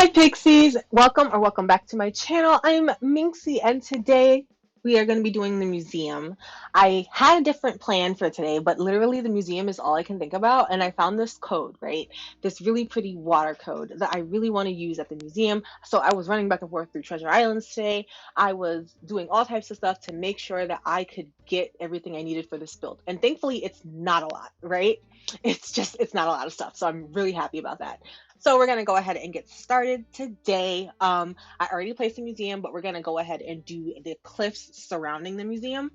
Hi Pixies! Welcome back to my channel. I'm Minxie and today we are going to be doing the museum. I had a different plan for today, but literally the museum is all I can think about, and I found this code, right? This really pretty water code that I really want to use at the museum. So I was running back and forth through Treasure Islands today. I was doing all types of stuff to make sure that I could get everything I needed for this build. And thankfully it's not a lot, right? It's not a lot of stuff. So I'm really happy about that. So we're gonna go ahead and get started today. I already placed the museum, but we're gonna go ahead and do the cliffs surrounding the museum.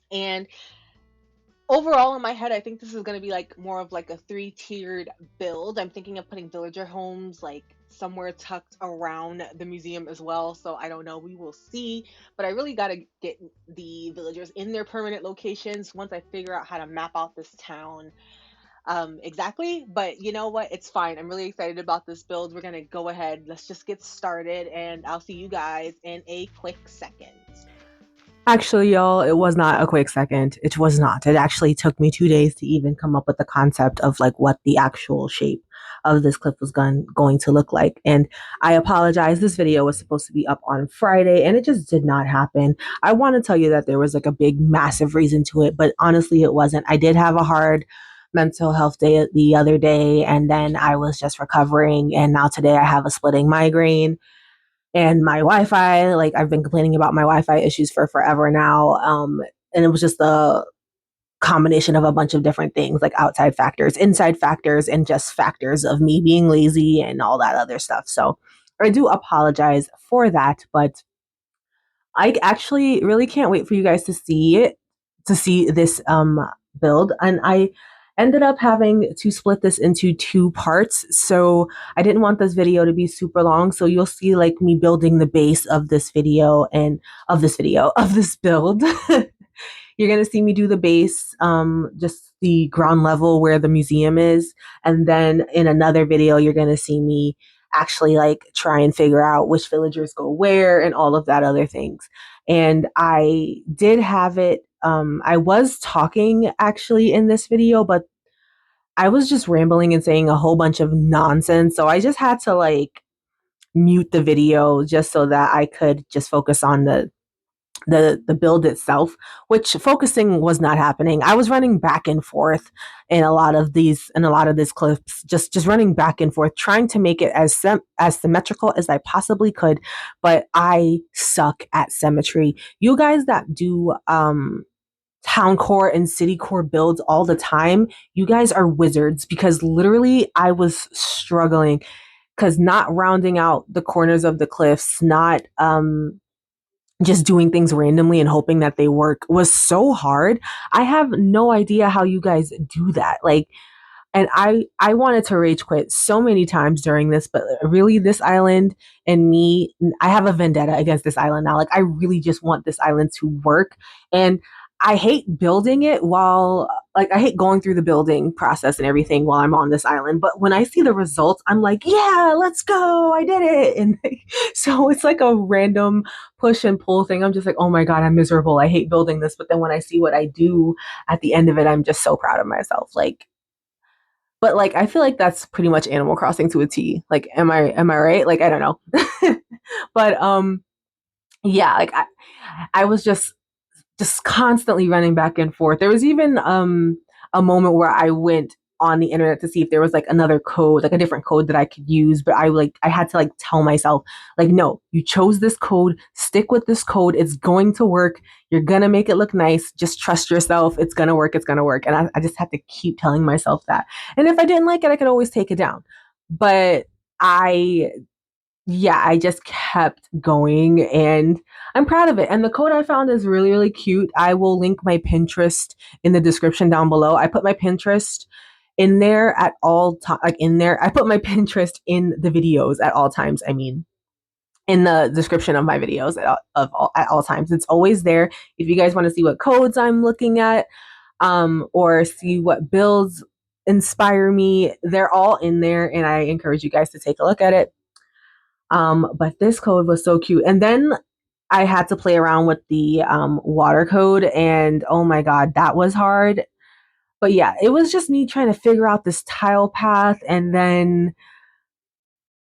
And overall in my head, I think this is gonna be like more of like a three-tiered build. I'm thinking of putting villager homes like somewhere tucked around the museum as well. So I don't know, we will see. But I really gotta get the villagers in their permanent locations once I figure out how to map out this town exactly. But you know what? It's fine. I'm really excited about this build. We're gonna go ahead. Let's just get started, and I'll see you guys in a quick second. Actually, y'all, it was not a quick second. It was not. It actually took me 2 days to even come up with the concept of like what the actual shape of this clip was going to look like. And I apologize. This video was supposed to be up on Friday and it just did not happen. I want to tell you that there was like a big, massive reason to it, but honestly, it wasn't. I did have a hard mental health day the other day, and then I was just recovering. And now today I have a splitting migraine and my Wi-Fi. Like I've been complaining about my Wi-Fi issues for forever now. And it was just a combination of a bunch of different things, like outside factors, inside factors, and just factors of me being lazy and all that other stuff. So I do apologize for that, but I actually really can't wait for you guys to see it, to see this build. And I ended up having to split this into two parts. So I didn't want this video to be super long. So you'll see like me building the base of this video and of this build. You're gonna see me do the base, just the ground level where the museum is, and then in another video, you're gonna see me actually like try and figure out which villagers go where and all of that other things. And I did have it. I was talking actually in this video, but I was just rambling and saying a whole bunch of nonsense. So I just had to like mute the video just so that I could just focus on the build itself, which focusing was not happening. I was running back and forth in a lot of these clips, just running back and forth, trying to make it as symmetrical as I possibly could. But I suck at symmetry. You guys that do town core and city core builds all the time, you guys are wizards because literally I was struggling because not rounding out the corners of the cliffs, not just doing things randomly and hoping that they work was so hard. I have no idea how you guys do that. Like, and I wanted to rage quit so many times during this, but really this island and me, I have a vendetta against this island now. Like I really just want this island to work. And I hate building it while like I hate going through the building process and everything while I'm on this island. But when I see the results, I'm like, yeah, let's go. I did it. And like, so it's like a random push and pull thing. I'm just like, oh my God, I'm miserable. I hate building this. But then when I see what I do at the end of it, I'm just so proud of myself. Like, but like I feel like that's pretty much Animal Crossing to a T. Like, am I right? Like, I don't know. But yeah, like I was just constantly running back and forth. There was even a moment where I went on the internet to see if there was like another code, like a different code that I could use, but I had to like tell myself like no, you chose this code, stick with this code, it's going to work. You're going to make it look nice. Just trust yourself. It's going to work. It's going to work. And I just had to keep telling myself that. And if I didn't like it, I could always take it down. But I yeah, I just kept going and I'm proud of it. And the code I found is really, really cute. I will link my Pinterest in the description down below. I put my Pinterest in there at all times, like in there. I put my Pinterest in the videos at all times. I mean, in the description of my videos at all times. It's always there. If you guys want to see what codes I'm looking at, or see what builds inspire me, they're all in there. And I encourage you guys to take a look at it. But this code was so cute. And then I had to play around with the water code, and oh my God, that was hard. But yeah, it was just me trying to figure out this tile path, and then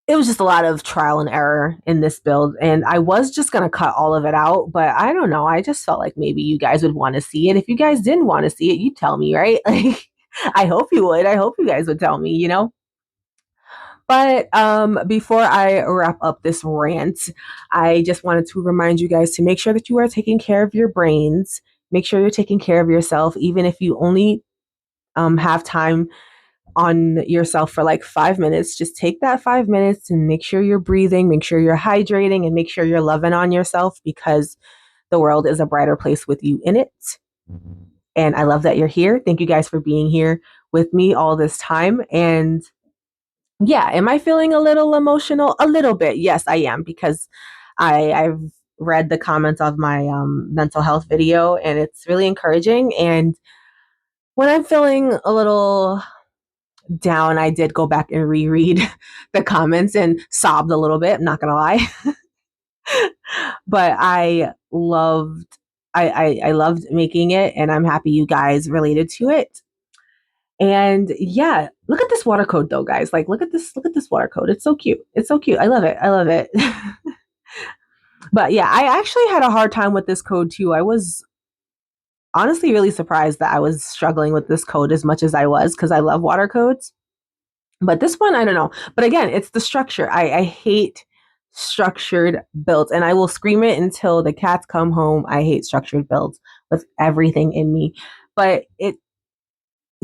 it was just a lot of trial and error in this build. And I was just going to cut all of it out, but I don't know. I just felt like maybe you guys would want to see it. If you guys didn't want to see it, you'd tell me, right? Like, I hope you would. I hope you guys would tell me, you know? But before I wrap up this rant, I just wanted to remind you guys to make sure that you are taking care of your brains. Make sure you're taking care of yourself, even if you only have time on yourself for like 5 minutes. Just take that 5 minutes and make sure you're breathing, make sure you're hydrating, and make sure you're loving on yourself because the world is a brighter place with you in it. And I love that you're here. Thank you guys for being here with me all this time. And yeah, am I feeling a little emotional? A little bit. Yes, I am because I've read the comments of my mental health video and it's really encouraging. And when I'm feeling a little down, I did go back and reread the comments and sobbed a little bit. I'm not gonna lie, but I loved making it, and I'm happy you guys related to it. And yeah, look at this water code though, guys. Like, look at this water code. It's so cute. It's so cute. I love it. I love it. But yeah, I actually had a hard time with this code too. I was honestly really surprised that I was struggling with this code as much as I was because I love water codes. But this one, I don't know. But again, it's the structure. I hate structured builds, and I will scream it until the cats come home. I hate structured builds with everything in me. But it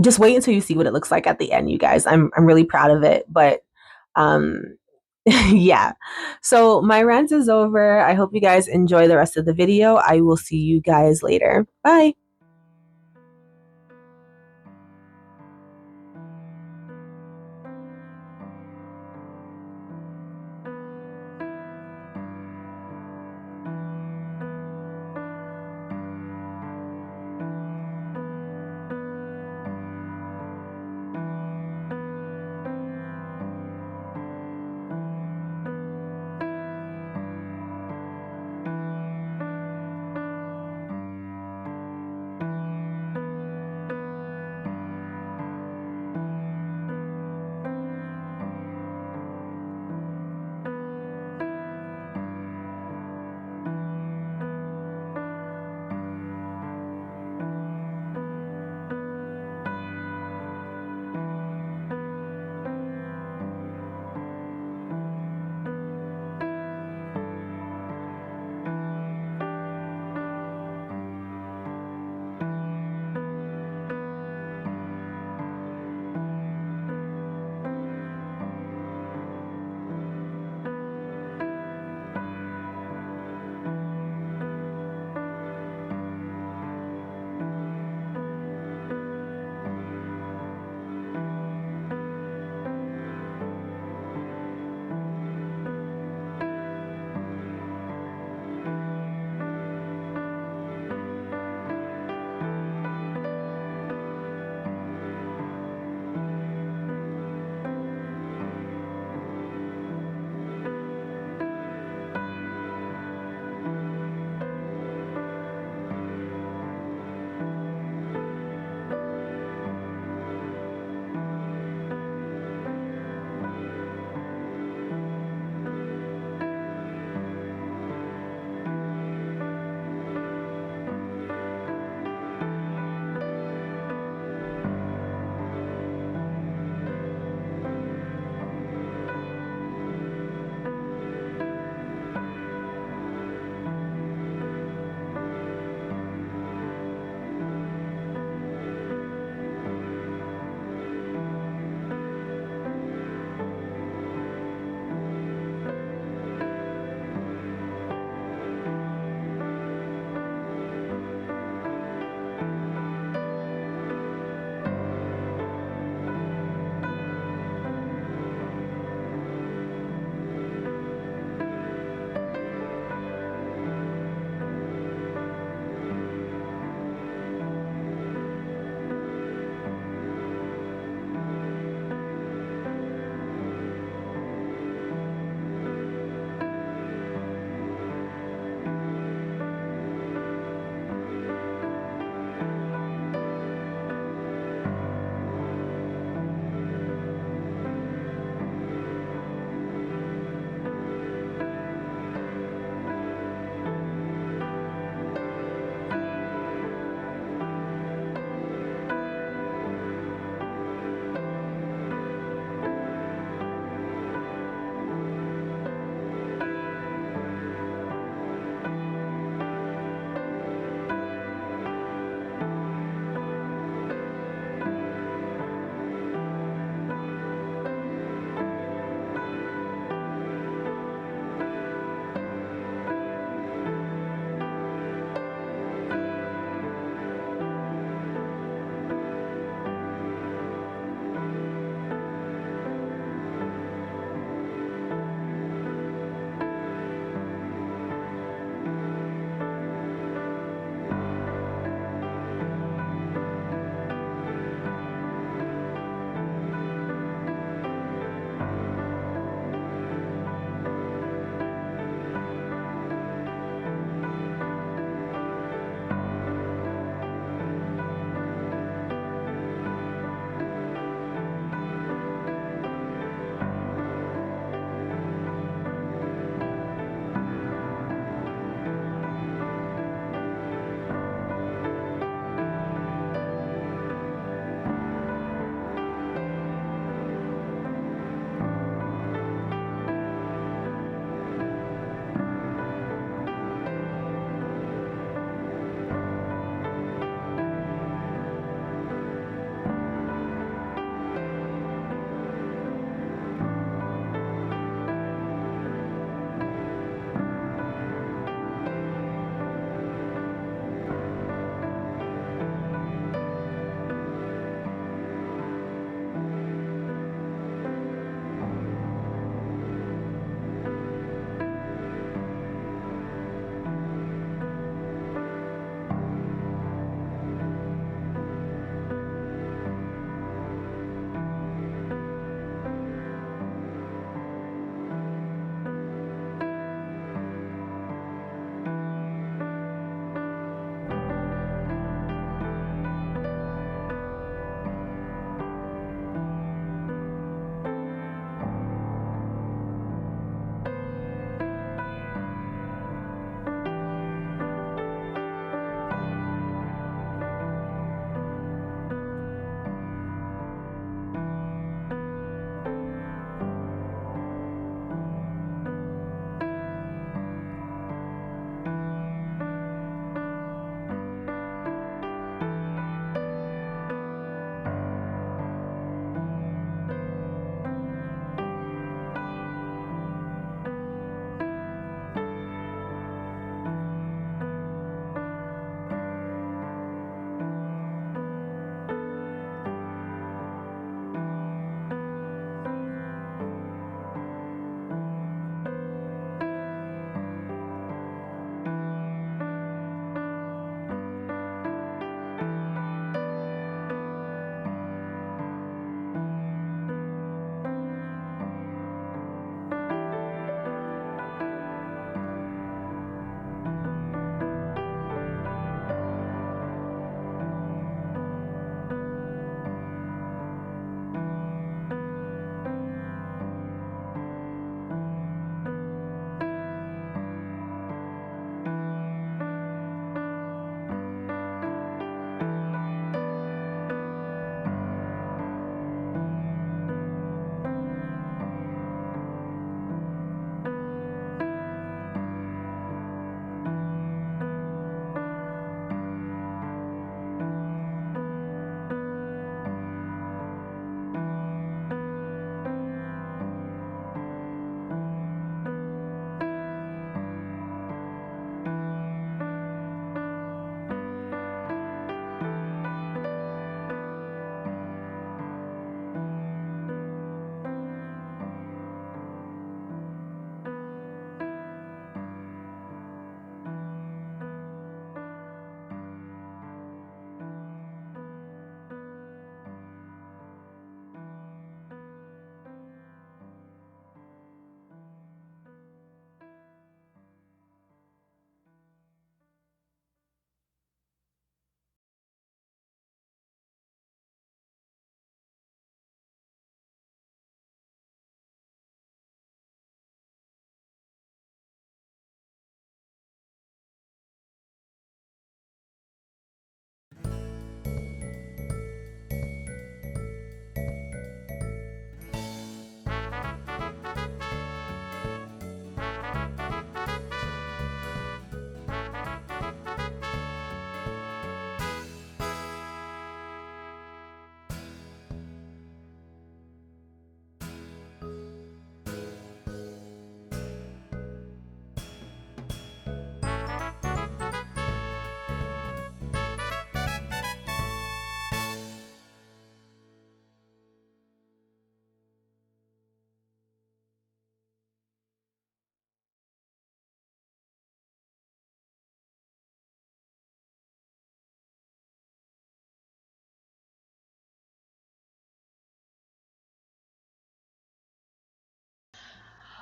just wait until you see what it looks like at the end, you guys. I'm really proud of it. But um yeah. So my rant is over. I hope you guys enjoy the rest of the video. I will see you guys later. Bye.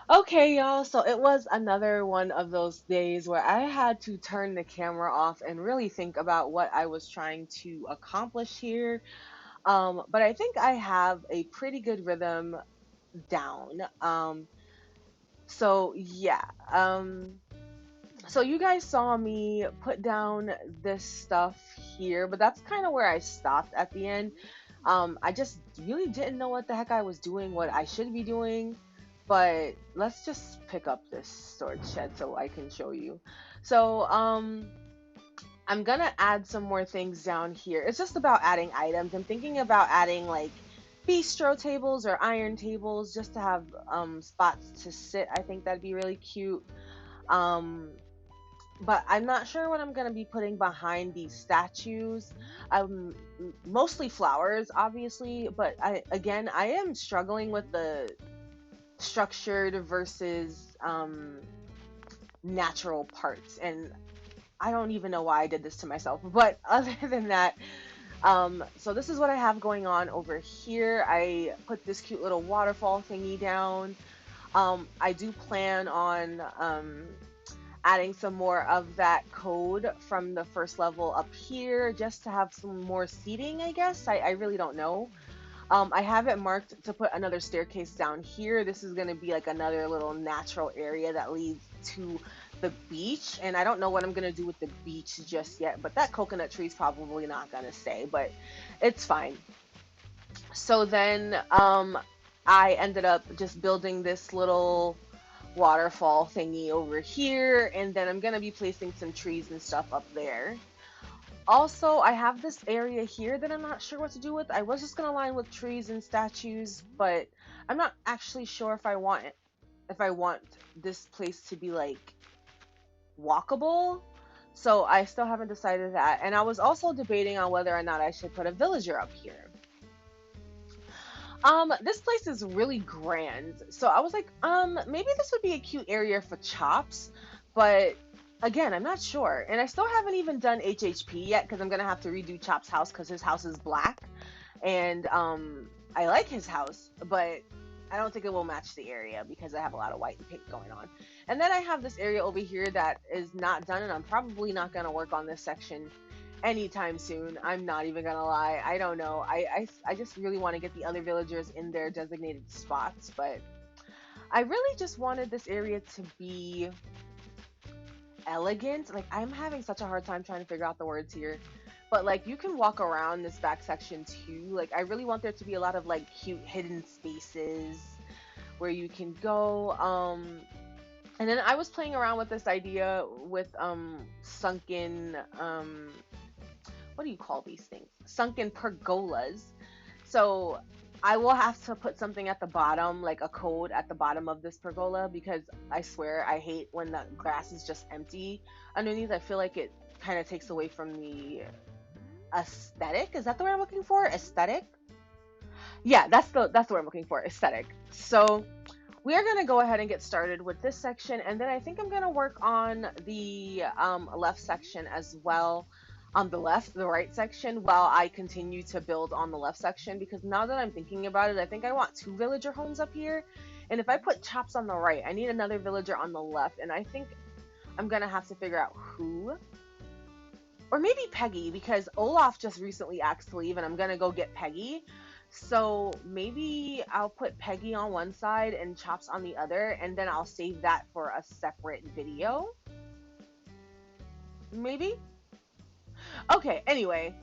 Okay, y'all. So it was another one of those days where I had to turn the camera off and really think about what I was trying to accomplish here. But I think I have a pretty good rhythm down. So yeah. So you guys saw me put down this stuff here, but that's kind of where I stopped at the end. I just really didn't know what the heck I was doing, what I should be doing. But let's just pick up this storage shed so I can show you. So, I'm gonna add some more things down here. It's just about adding items. I'm thinking about adding like bistro tables or iron tables just to have spots to sit. I think that'd be really cute. Um, but I'm not sure what I'm going to be putting behind these statues. Mostly flowers, obviously, but I am struggling with the structured versus natural parts, and I don't even know why I did this to myself. But other than that, so this is what I have going on over here. I put this cute little waterfall thingy down. I do plan on adding some more of that code from the first level up here just to have some more seating, I guess. I really don't know. I have it marked to put another staircase down here. This is going to be like another little natural area that leads to the beach. And I don't know what I'm going to do with the beach just yet, but that coconut tree is probably not going to stay, but it's fine. So then I ended up just building this little waterfall thingy over here, and then I'm gonna be placing some trees and stuff up there. Also, I have this area here that I'm not sure what to do with. I was just gonna line with trees and statues, but I'm not actually sure if I want this place to be like walkable. So I still haven't decided that. And I was also debating on whether or not I should put a villager up here. This place is really grand. So I was like, maybe this would be a cute area for Chops, but again, I'm not sure. And I still haven't even done HHP yet because I'm gonna have to redo Chops' house because his house is black. And I like his house, but I don't think it will match the area because I have a lot of white and pink going on. And then I have this area over here that is not done, and I'm probably not gonna work on this section anytime soon. I'm not even gonna lie. I don't know. I just really want to get the other villagers in their designated spots, but I really just wanted this area to be elegant. Like, I'm having such a hard time trying to figure out the words here. But like, you can walk around this back section too. Like, I really want there to be a lot of like cute hidden spaces where you can go. And then I was playing around with this idea with sunken what do you call these things? Sunken pergolas. So I will have to put something at the bottom, like a code at the bottom of this pergola, because I swear I hate when the grass is just empty underneath. I feel like it kind of takes away from the aesthetic. Is that the word I'm looking for? Aesthetic? Yeah, that's the word I'm looking for. Aesthetic. So we are going to go ahead and get started with this section, and then I think I'm going to work on the left section as well. On the right section, while I continue to build on the left section, because now that I'm thinking about it, I think I want two villager homes up here. And if I put Chops on the right, I need another villager on the left, and I think I'm going to have to figure out who. Or maybe Peggy, because Olaf just recently asked to leave, and I'm going to go get Peggy. So maybe I'll put Peggy on one side and Chops on the other, and then I'll save that for a separate video. Maybe? Okay, anyway.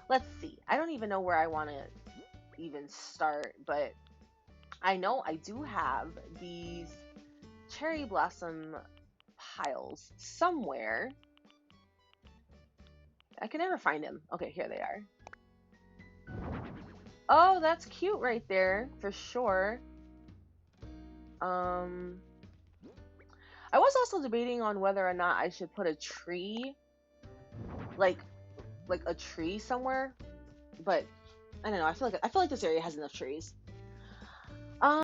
Let's see. I don't even know where I want to even start, but I know I do have these cherry blossom piles somewhere. I can never find them. Okay, here they are. Oh, that's cute right there, for sure. I was also debating on whether or not I should put a tree, like a tree somewhere, but I don't know. I feel like this area has enough trees. Um,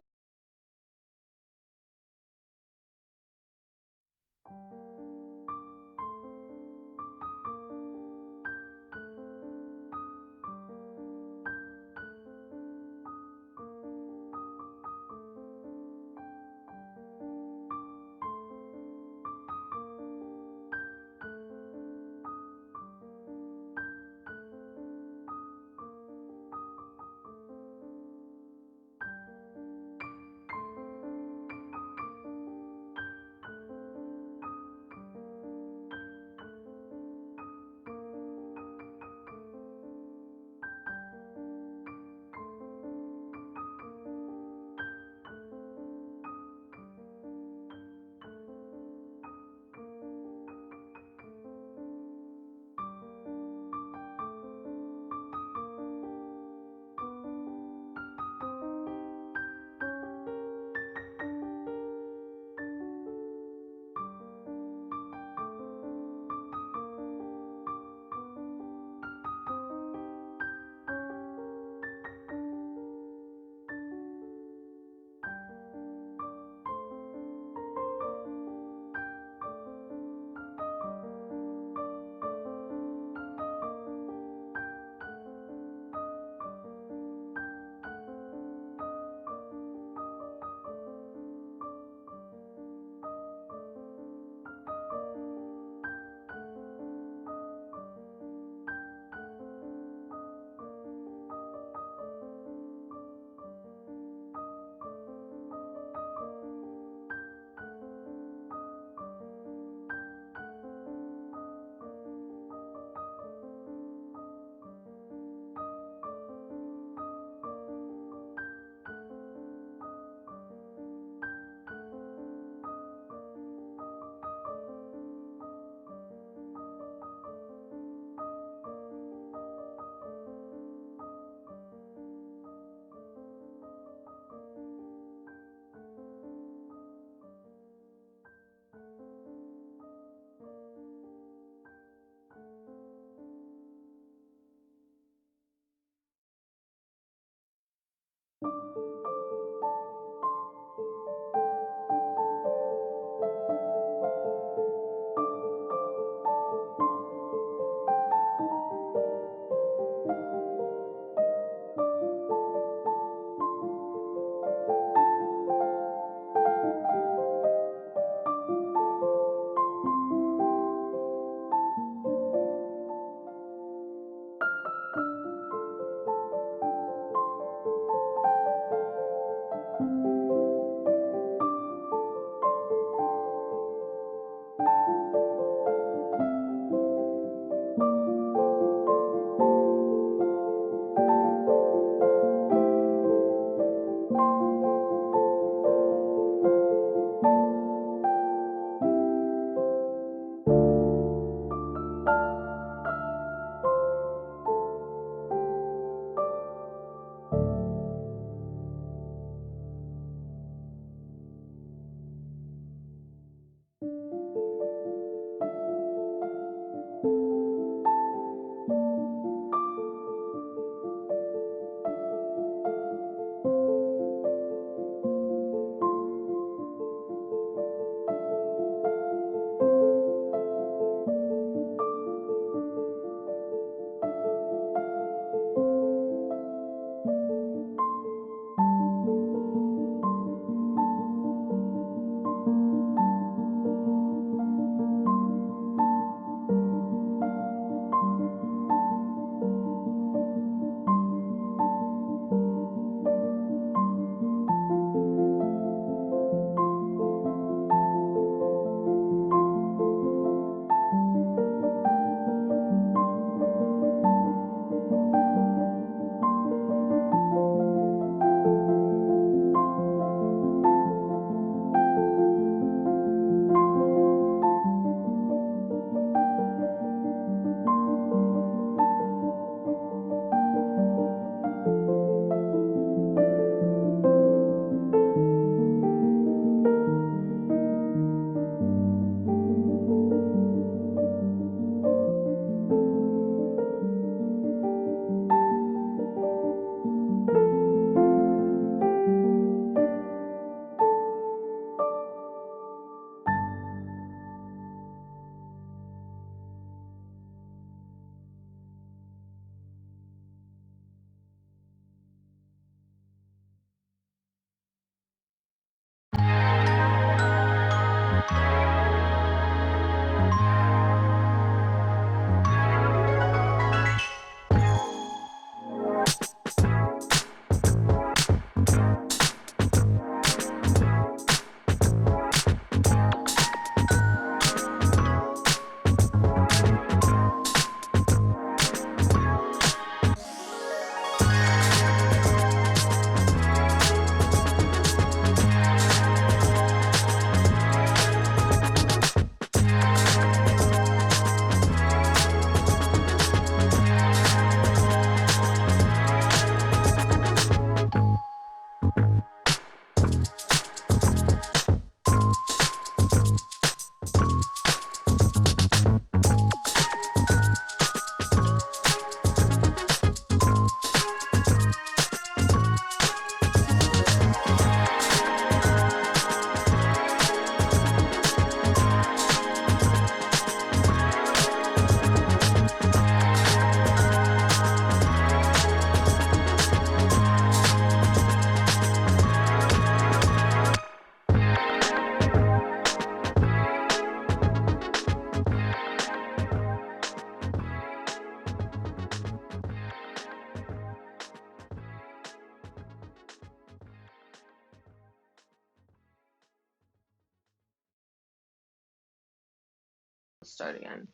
Start again.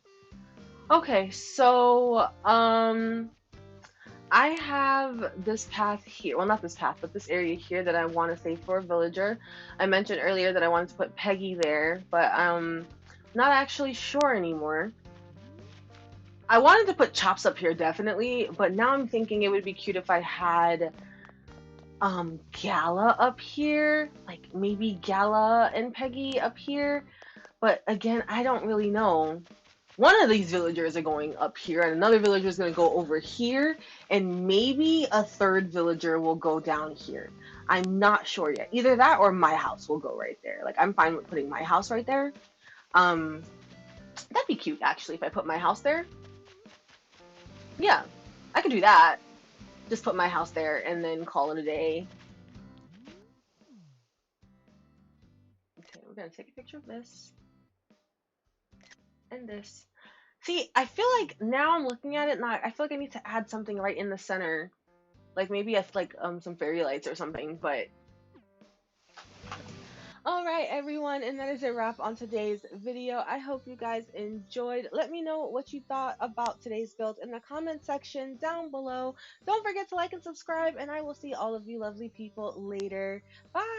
Okay, so I have this path here. Well, not this path, but this area here that I want to save for a villager. I mentioned earlier that I wanted to put Peggy there, but not actually sure anymore. I wanted to put Chops up here definitely, but now I'm thinking it would be cute if I had Gala up here, like maybe Gala and Peggy up here. But again, I don't really know. one of these villagers are going up here, and another villager is going to go over here, and maybe a third villager will go down here. I'm not sure yet. Either that or my house will go right there. Like, I'm fine with putting my house right there. Um, that'd be cute actually if I put my house there. Yeah, I could do that. Just put my house there and then call it a day. Okay, we're gonna take a picture of this and this. See, I feel like now I'm looking at it and I feel like I need to add something right in the center. Like maybe like some fairy lights or something, but all right, everyone, and that is a wrap on today's video. I hope you guys enjoyed. Let me know what you thought about today's build in the comment section down below. Don't forget to like and subscribe, and I will see all of you lovely people later. Bye!